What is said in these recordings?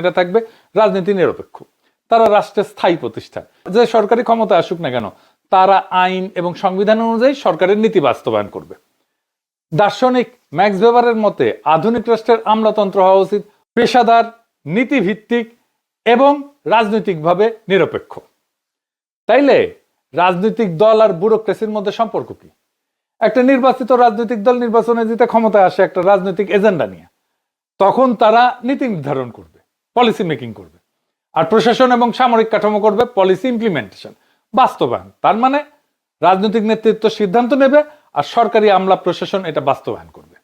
এটা থাকবে রাজনীতি নিরপেক্ষ। তারা রাষ্ট্রের স্থায়ী প্রতিষ্ঠান, যে সরকারি ক্ষমতা আসুক না কেন তারা আইন এবং সংবিধান অনুযায়ী সরকারের নীতি বাস্তবায়ন করবে। দার্শনিক ম্যাক্স ওয়েবারের মতে আধুনিক রাষ্ট্রের আমলাতন্ত্র হওয়া উচিত পেশাদার, নীতিভিত্তিক এবং রাজনৈতিকভাবে নিরপেক্ষ। তাইলে রাজনৈতিক দল আর ব্যুরোক্রেসির মধ্যে সম্পর্ক কি? একটা নির্বাচিত রাজনৈতিক দল নির্বাচনে জিতে ক্ষমতায় আসে একটা রাজনৈতিক এজেন্ডা নিয়ে, তখন তারা নীতি নির্ধারণ করবে, পলিসি মেকিং করবে, আর প্রশাসন এবং সামরিক কাঠামো করবে পলিসি ইমপ্লিমেন্টেশন, বাস্তবায়ন। তার মানে রাজনৈতিক নেতৃত্ব সিদ্ধান্ত নেবে আর সরকারি আমলা প্রশাসন এটা বাস্তবায়ন করবে।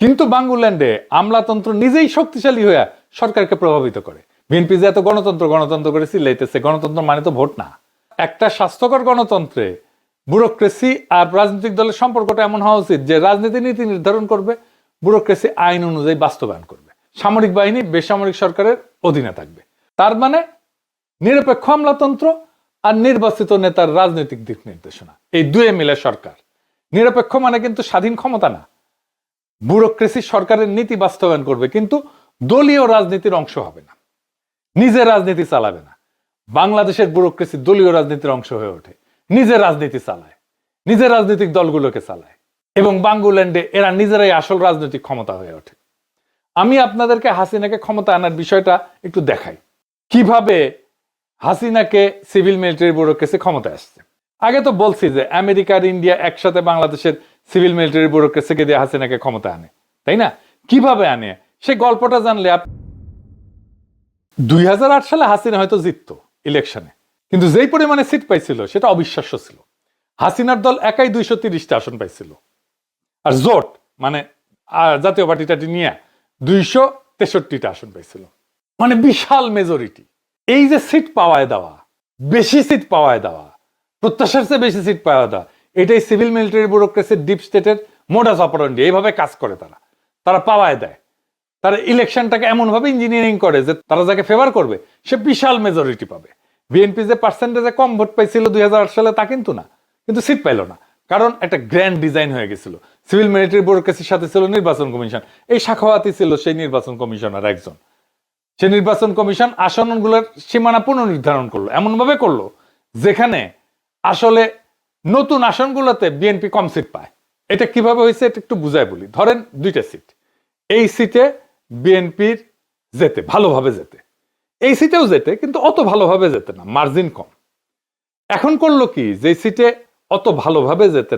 কিন্তু বাংলাদেশে আমলাতন্ত্র নিজেই শক্তিশালী হয়ে সরকারকে প্রভাবিত করে। বিএনপি যে এত গণতন্ত্র গণতন্ত্র করে চিল্লাইতেছে, গণতন্ত্র মানে তো ভোট না। একটা স্বাস্থ্যকর গণতন্ত্রে ব্যুরোক্রেসি আর রাজনৈতিক দলের সম্পর্কটা এমন হওয়া উচিত যে রাজনীতি নীতি নির্ধারণ করবে, ব্যুরোক্রেসি আইন অনুযায়ী বাস্তবায়ন করবে, সামরিক বাহিনী বেসামরিক সরকারের অধীনে থাকবে। তার মানে নিরপেক্ষ আমলাতন্ত্র আর নির্বাচিত নেতার রাজনৈতিক দিক নির্দেশনা, এই দুয়ে মিলে সরকার। নিরপেক্ষ মানে কিন্তু স্বাধীন ক্ষমতা না। ব্যুরোক্রেসি সরকারের নীতি বাস্তবায়ন করবে কিন্তু দলীয় রাজনীতির অংশ হবে না, নিজের রাজনীতি চালাবে না। বাংলাদেশের ব্যুরোক্রেসি দলীয় রাজনীতির অংশ হয়ে ওঠে, নিজের রাজনীতি চালায়, নিজের রাজনৈতিক দলগুলোকে চালায়, এবং বাংলাদেশে এরা নিজেরাই আসল রাজনৈতিক ক্ষমতা হয়ে ওঠে। আমি আপনাদেরকে হাসিনাকে ক্ষমতা আনার বিষয়টা একটু দেখাই, কিভাবে হাসিনাকে সিভিল মিলিটারি ব্যুরোক্রেসি ক্ষমতায় আসছে। আগে তো বলছি যে আমেরিকা আর ইন্ডিয়া একসাথে বাংলাদেশের সিভিল মিলিটারি ব্যুরোক্রেসিকে দিয়ে হাসিনাকে ক্ষমতা আনে, তাই না? কিভাবে আনে সে গল্পটা জানলে 2008 সালে হাসিনা হয়তো জিততো ইলেকশনে, কিন্তু যেই পরিমাণে সিট পাইছিল সেটা অবিশ্বাস্য ছিল। হাসিনার দল একাই 230টা আসন পাইছিল, আর জোট মানে জাতীয় পার্টি টাটি নিয়ে 263টা আসন পাইছিল, মানে বিশাল মেজরিটি। এই যে সিট পাওয়ায় দেওয়া, বেশি সিট পাওয়ায় দেওয়া, প্রত্যাশার চেয়ে বেশি সিট পাওয়া দেওয়া, এটাই সিভিল মিলিটারি ব্যুরোক্রেসির ডিপ স্টেটের মোডাস অপারেন্ডি। এইভাবে কাজ করে তারা পাওয়ায় দেয়। তারা ইলেকশনটাকে এমন ভাবে ইঞ্জিনিয়ারিং করে যে তারা যাকে ফেভার করবে সে বিশাল মেজরিটি পাবে। বিএনপি যে পার্সেন্টেজে কম ভোট পাইছিল 2008 সালে তা কিন্তু না, কিন্তু সিট পাইল না, কারণ একটা গ্র্যান্ড ডিজাইন হয়ে গেছিল। সিভিল মিলিটারি ব্যুরোক্রেসির সাথে ছিল নির্বাচন কমিশন, এই সাখাওয়াতই ছিল সেই নির্বাচন কমিশনার একজন। সে নির্বাচন কমিশন আসনগুলোর সীমানা পুনর্নির্ধারণ করলো, এমন ভাবে করলো যেখানে আসলে নতুন আসনগুলোতে বিএনপি কম সিট পায়। এটা কিভাবে হয়েছে এটা একটু বুঝাই বলি। ধরেন 2টা সিট, এই সিটে বিএনপির যেতে, ভালোভাবে যেতে, এই সিটেও যেতে, কিন্তু অত ভালোভাবে যেতে না, মার্জিন কম। এখন করলো কি, যে সিটে অত ভালোভাবে যেতে